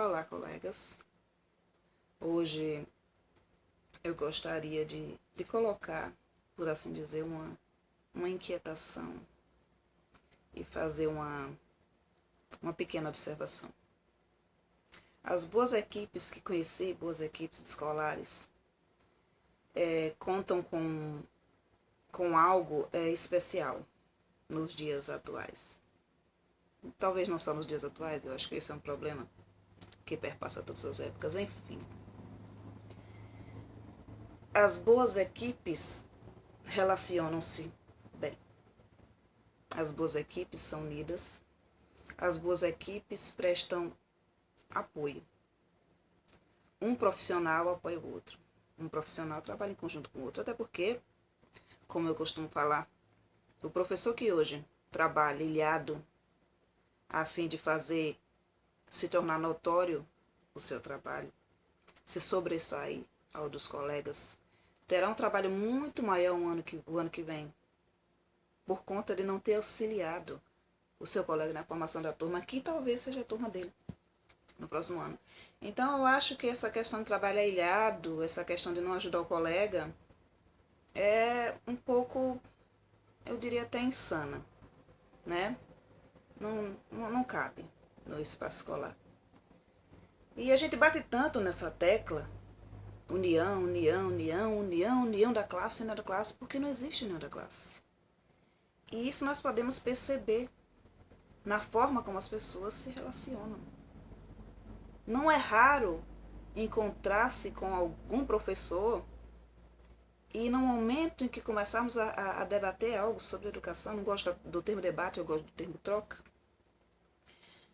Olá, colegas. Hoje eu gostaria de colocar, por assim dizer, uma inquietação e fazer uma pequena observação. As boas equipes que conheci, boas equipes escolares, contam com algo especial nos dias atuais. Talvez não só nos dias atuais, eu acho que esse é um problema que perpassa todas as épocas, enfim. As boas equipes relacionam-se bem. As boas equipes são unidas. As boas equipes prestam apoio. Um profissional apoia o outro. Um profissional trabalha em conjunto com o outro. Até porque, como eu costumo falar, o professor que hoje trabalha ilhado a fim de fazer se tornar notório o seu trabalho, se sobressair ao dos colegas, terá um trabalho muito maior o ano que vem, por conta de não ter auxiliado o seu colega na formação da turma, que talvez seja a turma dele no próximo ano. Então, eu acho que essa questão de trabalhar ilhado, essa questão de não ajudar o colega, é um pouco, eu diria até insana, né? Não cabe no espaço escolar. E a gente bate tanto nessa tecla, união, união, união, união, união da classe, união da classe, porque não existe união da classe. E isso nós podemos perceber na forma como as pessoas se relacionam. Não é raro encontrar-se com algum professor e no momento em que começarmos a debater algo sobre educação, não gosto do termo debate, eu gosto do termo troca.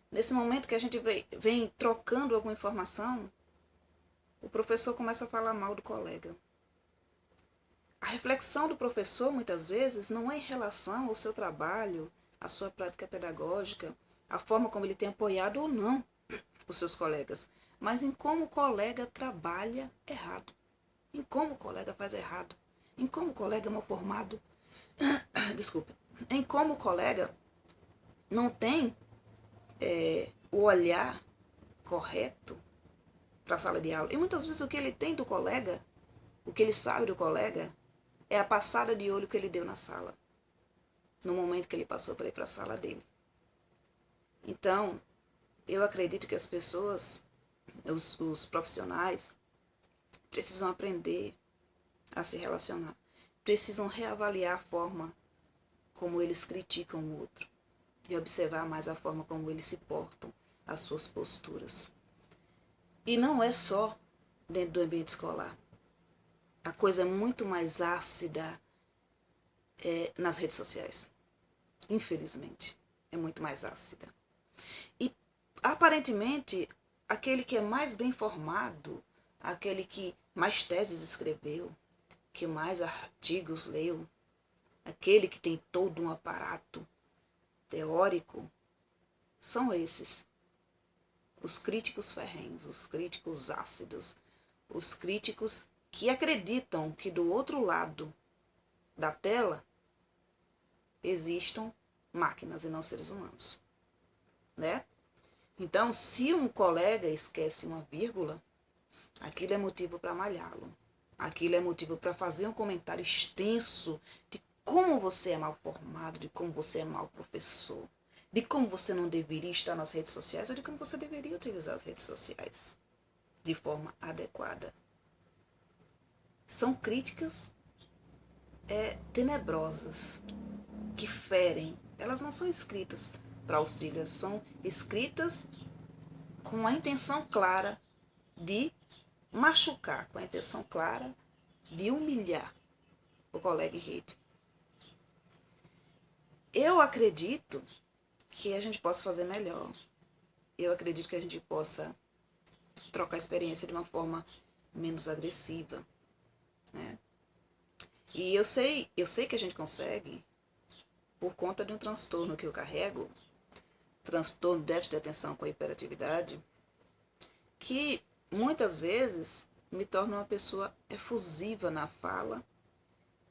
Nesse momento que a gente vem trocando alguma informação, o professor começa a falar mal do colega. A reflexão do professor, muitas vezes, não é em relação ao seu trabalho, à sua prática pedagógica, a forma como ele tem apoiado ou não os seus colegas, mas em como o colega trabalha errado, em como o colega faz errado, em como o colega é mal formado, desculpe, em como o colega não tem o olhar correto para a sala de aula. E muitas vezes o que ele tem do colega, o que ele sabe do colega, é a passada de olho que ele deu na sala, no momento que ele passou para ir para a sala dele. Então, eu acredito que as pessoas, os profissionais, precisam aprender a se relacionar. Precisam reavaliar a forma como eles criticam o outro e observar mais a forma como eles se portam, as suas posturas. E não é só dentro do ambiente escolar. A coisa é muito mais ácida nas redes sociais. Infelizmente, é muito mais ácida. E, aparentemente, aquele que é mais bem formado, aquele que mais teses escreveu, que mais artigos leu, aquele que tem todo um aparato teórico, são esses. Os críticos ferrenhos, os críticos ácidos, os críticos que acreditam que do outro lado da tela existam máquinas e não seres humanos, né? Então, se um colega esquece uma vírgula, aquilo é motivo para malhá-lo. Aquilo é motivo para fazer um comentário extenso de como você é mal formado, de como você é mau professor, de como você não deveria estar nas redes sociais ou de como você deveria utilizar as redes sociais de forma adequada. São críticas tenebrosas, que ferem. Elas não são escritas para auxílio, elas são escritas com a intenção clara de machucar, com a intenção clara de humilhar o colega em rede. Eu acredito que a gente possa fazer melhor. Eu acredito que a gente possa trocar a experiência de uma forma menos agressiva, né? E eu sei que a gente consegue por conta de um transtorno que eu carrego, transtorno de déficit de atenção com hiperatividade, que muitas vezes me torna uma pessoa efusiva na fala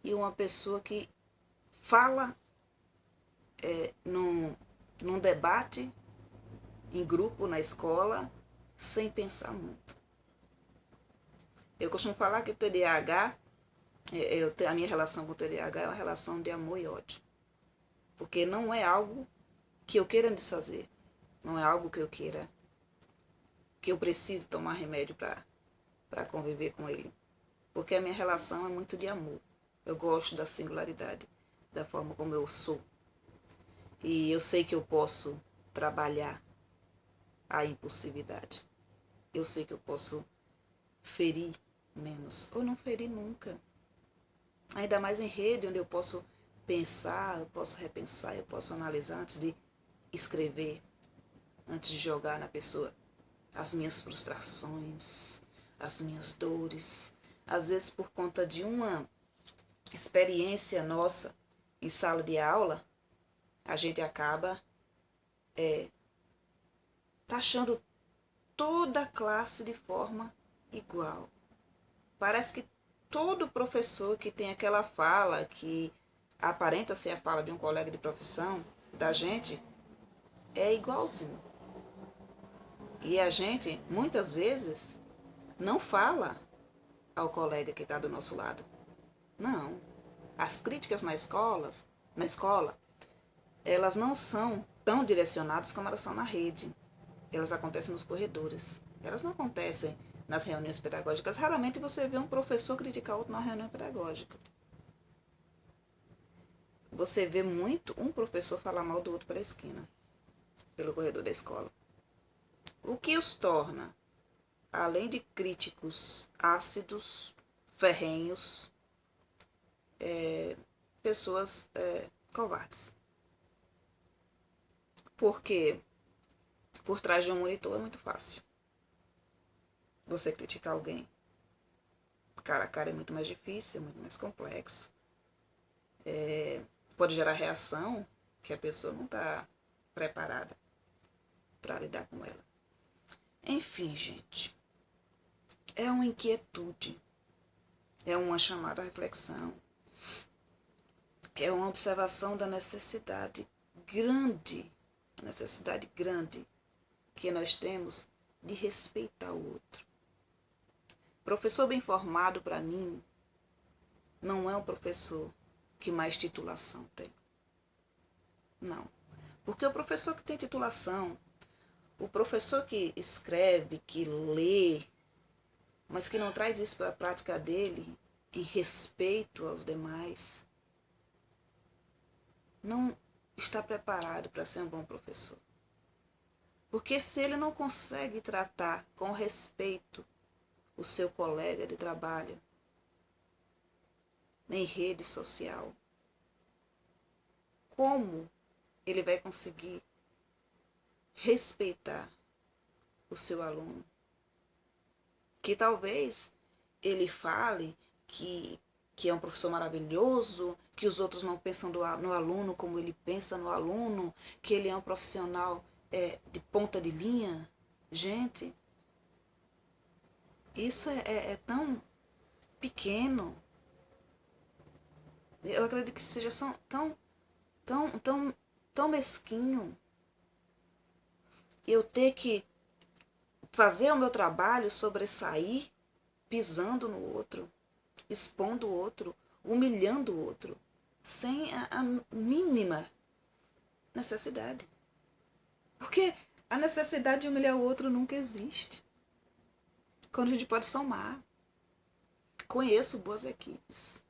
e uma pessoa que fala num debate em grupo na escola sem pensar muito. Eu costumo falar que o TDAH, a minha relação com o TDAH é uma relação de amor e ódio. Porque não é algo que eu queira desfazer. Não é algo que eu preciso tomar remédio para conviver com ele. Porque a minha relação é muito de amor. Eu gosto da singularidade, da forma como eu sou. E eu sei que eu posso trabalhar a impulsividade. Eu sei que eu posso ferir menos, ou não ferir nunca. Ainda mais em rede, onde eu posso pensar, eu posso repensar, eu posso analisar antes de escrever, antes de jogar na pessoa as minhas frustrações, as minhas dores. Às vezes por conta de uma experiência nossa em sala de aula, a gente acaba taxando toda a classe de forma igual. Parece que todo professor que tem aquela fala que aparenta ser a fala de um colega de profissão da gente é igualzinho. E a gente, muitas vezes, não fala ao colega que está do nosso lado. Não. As críticas na escola, elas não são tão direcionadas como elas são na rede. Elas acontecem nos corredores. Elas não acontecem nas reuniões pedagógicas. Raramente você vê um professor criticar outro numa reunião pedagógica. Você vê muito um professor falar mal do outro pela esquina, pelo corredor da escola. O que os torna, além de críticos ácidos, ferrenhos, pessoas covardes. Porque por trás de um monitor é muito fácil. Você criticar alguém cara a cara é muito mais difícil, é muito mais complexo. Pode gerar reação que a pessoa não está preparada para lidar com ela. Enfim, gente, é uma inquietude, é uma chamada à reflexão, é uma observação da necessidade grande que nós temos de respeitar o outro. Professor bem formado, para mim, não é um professor que mais titulação tem. Não. Porque o professor que tem titulação, o professor que escreve, que lê, mas que não traz isso para a prática dele, em respeito aos demais, não está preparado para ser um bom professor. Porque se ele não consegue tratar com respeito o seu colega de trabalho, nem rede social, como ele vai conseguir respeitar o seu aluno? Que talvez ele fale que é um professor maravilhoso, que os outros não pensam no aluno como ele pensa no aluno, que ele é um profissional de ponta de linha. Gente, isso é tão pequeno. Eu acredito que seja tão mesquinho eu ter que fazer o meu trabalho, sobressair, pisando no outro, expondo o outro, humilhando o outro, sem a mínima necessidade. Porque a necessidade de humilhar o outro nunca existe. Quando a gente pode somar. Conheço boas equipes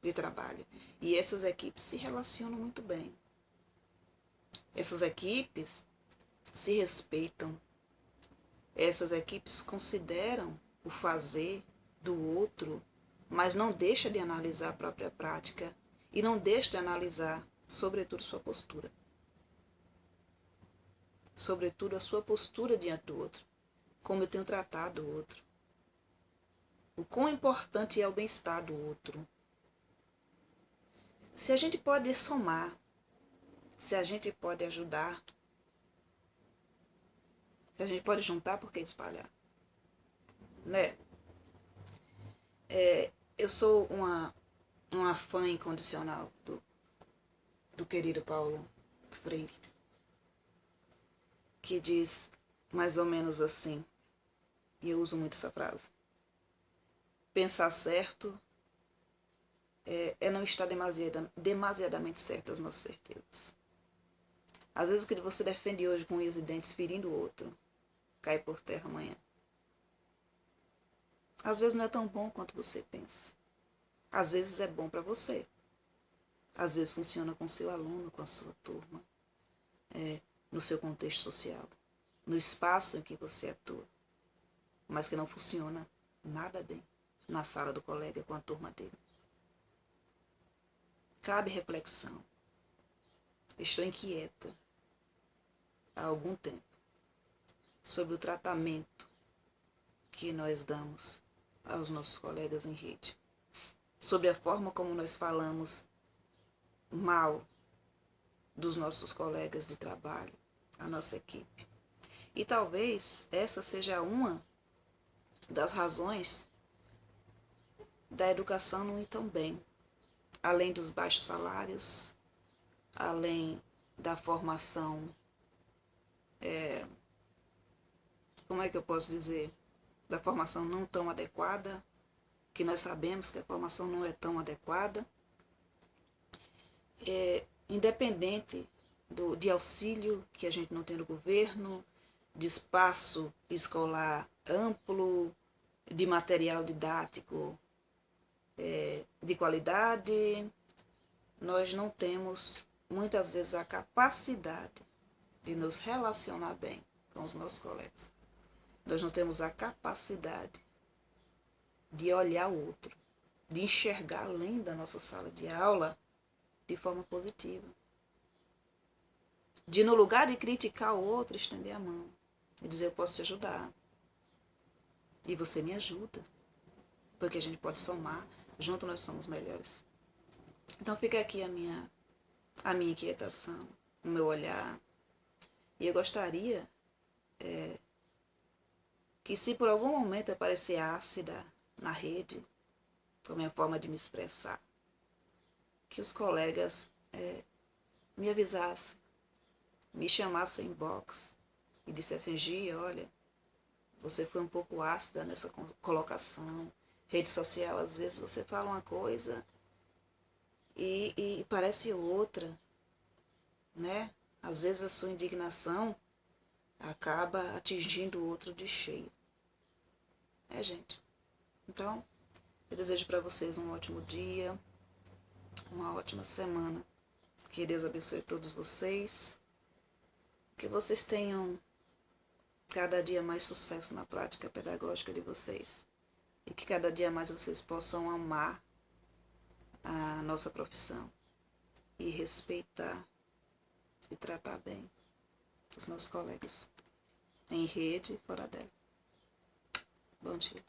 de trabalho e essas equipes se relacionam muito bem. Essas equipes se respeitam. Essas equipes consideram o fazer do outro, mas não deixa de analisar a própria prática e não deixa de analisar, sobretudo, sua postura. Sobretudo, a sua postura diante do outro. Como eu tenho tratado o outro. O quão importante é o bem-estar do outro. Se a gente pode somar, se a gente pode ajudar, se a gente pode juntar, por que espalhar? Né? Eu sou uma fã incondicional do querido Paulo Freire, que diz mais ou menos assim: e eu uso muito essa frase. Pensar certo é não estar demasiadamente certo das nossas certezas. Às vezes o que você defende hoje com unhas e dentes ferindo o outro, cai por terra amanhã. Às vezes não é tão bom quanto você pensa. Às vezes é bom para você. Às vezes funciona com seu aluno, com a sua turma, no seu contexto social, no espaço em que você atua, mas que não funciona nada bem na sala do colega com a turma dele. Cabe reflexão. Estou inquieta há algum tempo sobre o tratamento que nós damos aos nossos colegas em rede, sobre a forma como nós falamos mal dos nossos colegas de trabalho, a nossa equipe. E talvez essa seja uma das razões da educação não ir tão bem, além dos baixos salários, além da formação, como é que eu posso dizer, da formação não tão adequada, que nós sabemos que a formação não é tão adequada, independente de auxílio que a gente não tem no governo, de espaço escolar amplo, de material didático de qualidade, nós não temos muitas vezes a capacidade de nos relacionar bem com os nossos colegas. Nós não temos a capacidade de olhar o outro, de enxergar além da nossa sala de aula de forma positiva. De, no lugar de criticar o outro, estender a mão e dizer: eu posso te ajudar. E você me ajuda. Porque a gente pode somar. Junto nós somos melhores. Então fica aqui a minha inquietação, o meu olhar. E eu gostaria que, se por algum momento eu parecer ácida na rede, com a minha forma de me expressar, que os colegas me avisassem, me chamassem em box e dissessem: Gia, olha, você foi um pouco ácida nessa colocação. Rede social, às vezes você fala uma coisa e parece outra, né? Às vezes a sua indignação acaba atingindo o outro de cheio. Gente. Então, eu desejo para vocês um ótimo dia, uma ótima semana. Que Deus abençoe todos vocês. Que vocês tenham cada dia mais sucesso na prática pedagógica de vocês. E que cada dia mais vocês possam amar a nossa profissão e respeitar e tratar bem os nossos colegas em rede e fora dela. Bom dia.